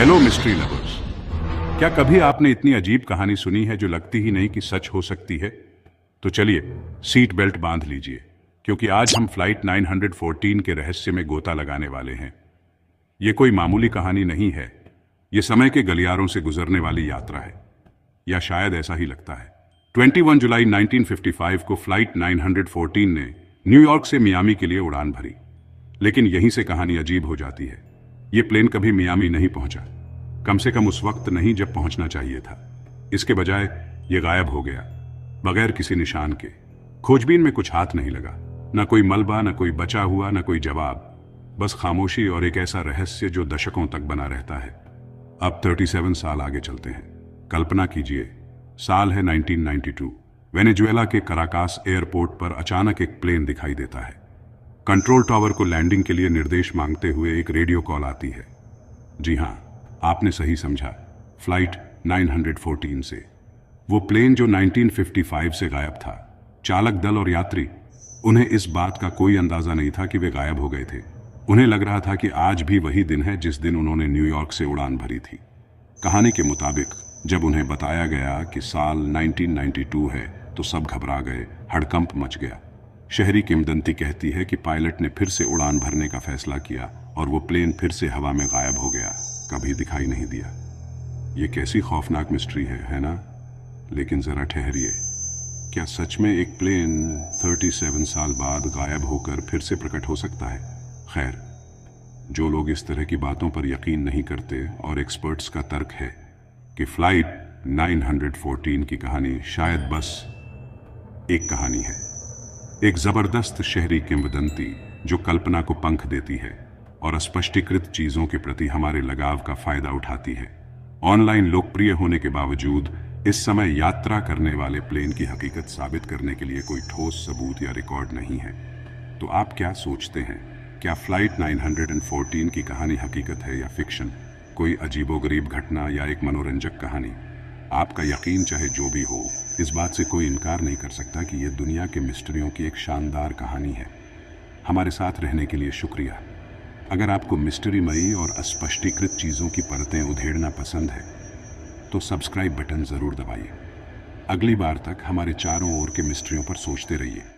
Hello mystery lovers. क्या कभी आपने इतनी अजीब कहानी सुनी है जो लगती ही नहीं कि सच हो सकती है? तो चलिए सीट बेल्ट बांध लीजिए, क्योंकि आज हम फ्लाइट 914 के रहस्य में गोता लगाने वाले हैं। ये कोई मामूली कहानी नहीं है, ये समय के गलियारों से गुजरने वाली यात्रा है, या शायद ऐसा ही लगता है। 21 जुलाई 1955 को फ्लाइट 914 ने न्यूयॉर्क से मियामी के लिए उड़ान भरी। लेकिन यहीं से कहानी अजीब हो जाती है। ये प्लेन कभी मियामी नहीं पहुंचा, कम से कम उस वक्त नहीं जब पहुंचना चाहिए था। इसके बजाय ये गायब हो गया, बगैर किसी निशान के। खोजबीन में कुछ हाथ नहीं लगा, ना कोई मलबा, ना कोई बचा हुआ, ना कोई जवाब, बस खामोशी और एक ऐसा रहस्य जो दशकों तक बना रहता है। अब 37 साल आगे चलते हैं। कल्पना कीजिए, साल है 1992। वेनेजुएला के कराकास एयरपोर्ट पर अचानक एक प्लेन दिखाई देता है। कंट्रोल टावर को लैंडिंग के लिए निर्देश मांगते हुए एक रेडियो कॉल आती है। जी हां, आपने सही समझा, फ्लाइट 914 से। वो प्लेन जो 1955 से गायब था। चालक दल और यात्री, उन्हें इस बात का कोई अंदाजा नहीं था कि वे गायब हो गए थे। उन्हें लग रहा था कि आज भी वही दिन है जिस दिन उन्होंने न्यूयॉर्क से उड़ान भरी थी। कहानी के मुताबिक जब उन्हें बताया गया कि साल 1992 है तो सब घबरा गए, हड़कंप मच गया। शहरी किंवदंती कहती है कि पायलट ने फिर से उड़ान भरने का फैसला किया और वो प्लेन फिर से हवा में गायब हो गया, कभी दिखाई नहीं दिया। ये कैसी खौफनाक मिस्ट्री है ना? लेकिन जरा ठहरिए, क्या सच में एक प्लेन 37 साल बाद गायब होकर फिर से प्रकट हो सकता है? खैर, जो लोग इस तरह की बातों पर यकीन नहीं करते, और एक्सपर्ट्स का तर्क है कि फ्लाइट 914 की कहानी शायद बस एक कहानी है, एक जबरदस्त शहरी किंवदंती जो कल्पना को पंख देती है और अस्पष्टीकृत चीजों के प्रति हमारे लगाव का फायदा उठाती है। ऑनलाइन लोकप्रिय होने के बावजूद इस समय यात्रा करने वाले प्लेन की हकीकत साबित करने के लिए कोई ठोस सबूत या रिकॉर्ड नहीं है। तो आप क्या सोचते हैं? क्या फ्लाइट 914 की कहानी हकीकत है या फिक्शन, कोई अजीबोगरीब घटना या एक मनोरंजक कहानी? आपका यकीन चाहे जो भी हो, इस बात से कोई इनकार नहीं कर सकता कि यह दुनिया के मिस्ट्रियों की एक शानदार कहानी है। हमारे साथ रहने के लिए शुक्रिया। अगर आपको मिस्ट्रीमयी और अस्पष्टीकृत चीज़ों की परतें उधेड़ना पसंद है तो सब्सक्राइब बटन ज़रूर दबाइए। अगली बार तक हमारे चारों ओर के मिस्ट्रियों पर सोचते रहिए।